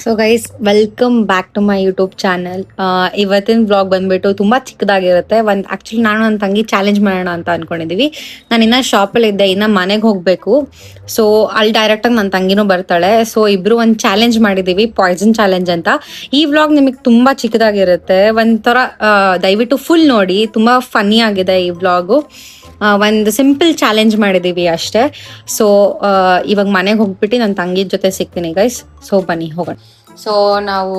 So guys welcome back to my YouTube channel. ಇವತ್ತಿನ blog ಬಂದ್ಬಿಟ್ಟು ತುಂಬಾ ಚಿಕ್ಕದಾಗಿರುತ್ತೆ. ಆಕ್ಚುಲಿ ನಾನು ನನ್ನ ತಂಗಿ ಚಾಲೆಂಜ್ ಮಾಡೋಣ ಅಂತ ಅನ್ಕೊಂಡಿದೀವಿ. ನಾನು ಇನ್ನ ಶಾಪಲ್ಲಿ ಇದ್ದೆ, ಇನ್ನ ಮನೆಗೆ ಹೋಗ್ಬೇಕು. ಸೊ ಅಲ್ಲಿ ಡೈರೆಕ್ಟ್ ಆಗಿ ನನ್ನ ತಂಗಿನೂ ಬರ್ತಾಳೆ. ಸೊ ಇಬ್ರು ಒಂದು ಚಾಲೆಂಜ್ ಮಾಡಿದೀವಿ, ಪಾಯ್ಸನ್ ಚಾಲೆಂಜ್ ಅಂತ. ಈ ವ್ಲಾಗ್ ನಿಮಗೆ ತುಂಬಾ ಚಿಕ್ಕದಾಗಿರುತ್ತೆ, ಒಂಥರ ದಯವಿಟ್ಟು ಫುಲ್ ನೋಡಿ, ತುಂಬಾ ಫನ್ನಿ ಆಗಿದೆ ಈ ವ್ಲಾಗು. ಒಂದು ಸಿಂಪಲ್ ಚಾಲೆಂಜ್ ಮಾಡಿದೀವಿ ಅಷ್ಟೇ. ಸೊ ಇವಾಗ ಮನೆಗೆ ಹೋಗ್ಬಿಟ್ಟು ನನ್ನ ತಂಗಿ ಜೊತೆ ಸಿಗ್ತೀನಿ ಗೈಸ್. ಸೊ ಬನ್ನಿ ಹೋಗೋಣ. ಸೊ ನಾವು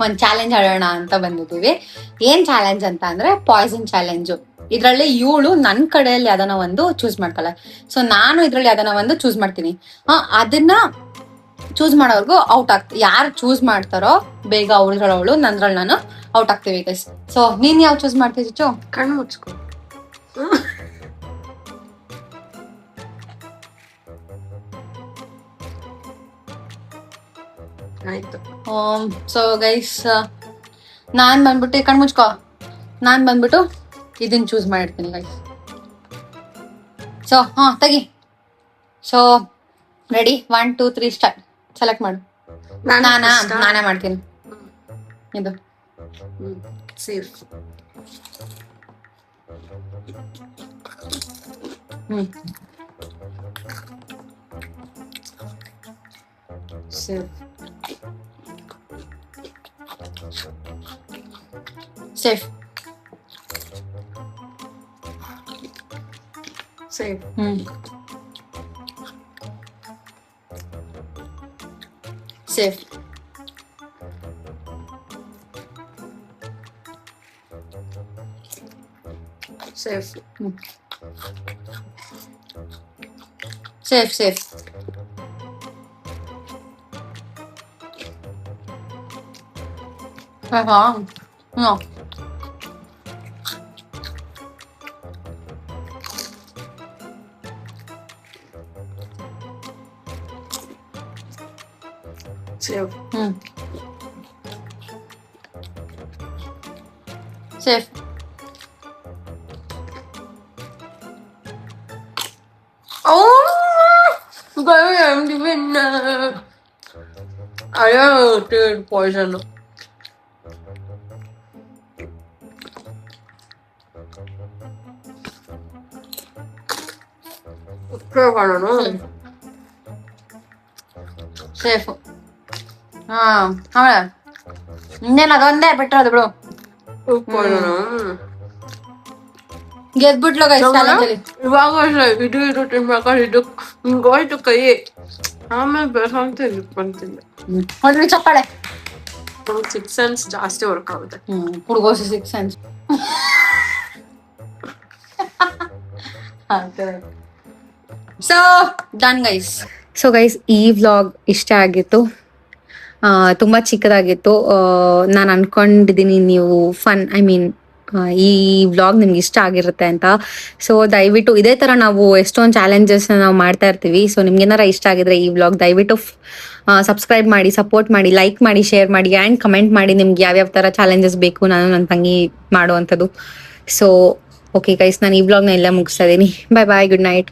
ಒಂದು ಚಾಲೆಂಜ್ ಆಡೋಣ ಅಂತ ಬಂದಿದ್ದೀವಿ. ಏನ್ ಚಾಲೆಂಜ್ ಅಂತ ಅಂದ್ರೆ ಪಾಯ್ಸನ್ ಚಾಲೆಂಜು. ಇದರಲ್ಲಿ ಇವಳು ನನ್ನ ಕಡೆಯಲ್ಲಿ ಯಾವ್ದನ ಒಂದು ಚೂಸ್ ಮಾಡ್ತಾಳೆ. ಸೊ ನಾನು ಇದ್ರಲ್ಲಿ ಯಾವ್ದನ ಒಂದು ಚೂಸ್ ಮಾಡ್ತೀನಿ. ಅದನ್ನ ಚೂಸ್ ಮಾಡೋರ್ಗು ಔಟ್ ಆಗ್ತೀವಿ. ಯಾರು ಚೂಸ್ ಮಾಡ್ತಾರೋ ಬೇಗ ಅವಳು ನಂದ್ರಲ್ಲಿ ನಾನು ಔಟ್ ಆಗ್ತೀವಿ ಗೈಸ್. ಸೊ ನೀನ್ ಯಾವ ಚೂಸ್ ಮಾಡ್ತೀವಿ ಚು? ಕಣ್ಣು ಮುಚ್ಕೊ. ಆಯ್ತು. ಸೊ ಗೈಸ್ ನಾನ್ ಬಂದ್ಬಿಟ್ಟು ಕಣ್ ಮುಚ್ಕೋ. ನಾನ್ ಬಂದ್ಬಿಟ್ಟು ಇದನ್ನ ಚೂಸ್ ಮಾಡಿರ್ತೀನಿ ಗೈಸ್. ಸೊ ತೆಗಿ. So ready, 1 2 3 start. ಸೆಲೆಕ್ಟ್ ಮಾಡು. ನಾನೇ ಮಾಡ್ತೀನಿ ಇದು. Safe. Safe. Safe. Safe. Safe. Safe. Safe. No. Safe. Safe. Oh, I am the winner. I am poison. Safe. ಆಮೇಲೆ ಇನ್ನೇನು ಅದೊಂದೇ ಬಿಟ್ಟಿರೋದು ಬಿಡು. ಗೆದ್ಬಿಟ್ಲು ಗೈಸ್ ಚಾಲೆಂಜಲ್ಲಿ. ಇವಾಗ ಇದು ತಿನ್ಬೇಕಾದ್ರೆ ಹಿಂಗೋಯ್ತು ಕೈ. ಆಮೇಲೆ ಬೇಕಂತ ಬಂತಿದ್ದೆ. ಹೊಡ್ರಿ ಚಪ್ಪಾಳೆ. 6 ಸೆನ್ಸ್ ಜಾಸ್ತಿ ವರ್ಕ್ ಆಗುತ್ತೆ. ಹುಡುಗೋಸಿ 6 sense. So done guys. So guys ಈ ವ್ಲಾಗ್ ಇಷ್ಟ ಆಗಿತ್ತು. ತುಂಬ ಚಿಕ್ಕದಾಗಿತ್ತು. ನಾನು ಅನ್ಕೊಂಡಿದ್ದೀನಿ ನೀವು ಈ ವ್ಲಾಗ್ ನಿಮ್ಗೆ ಇಷ್ಟ ಆಗಿರುತ್ತೆ ಅಂತ. ಸೊ ದಯವಿಟ್ಟು ಇದೇ ಥರ ನಾವು ಎಷ್ಟೊಂದು ಚಾಲೆಂಜಸ್ ನಾವು ಮಾಡ್ತಾ ಇರ್ತೀವಿ. ಸೊ ನಿಮ್ಗೇನಾರ ಇಷ್ಟ ಆಗಿದ್ರೆ ಈ ವ್ಲಾಗ್ ದಯವಿಟ್ಟು ಸಬ್ಸ್ಕ್ರೈಬ್ ಮಾಡಿ, ಸಪೋರ್ಟ್ ಮಾಡಿ, ಲೈಕ್ ಮಾಡಿ, ಶೇರ್ ಮಾಡಿ ಆ್ಯಂಡ್ ಕಮೆಂಟ್ ಮಾಡಿ ನಿಮ್ಗೆ ಯಾವ್ಯಾವ ಥರ ಚಾಲೆಂಜಸ್ ಬೇಕು ನಾನು ನನ್ನ ತಂಗಿ ಮಾಡುವಂಥದ್ದು. ಸೊ ಓಕೆ ಗೈಸ್, ನಾನು ಈ ವ್ಲಾಗ್ನ ಎಲ್ಲ ಮುಗಿಸ್ತಾ ಇದ್ದೀನಿ. ಬಾಯ್ ಬಾಯ್, ಗುಡ್ ನೈಟ್.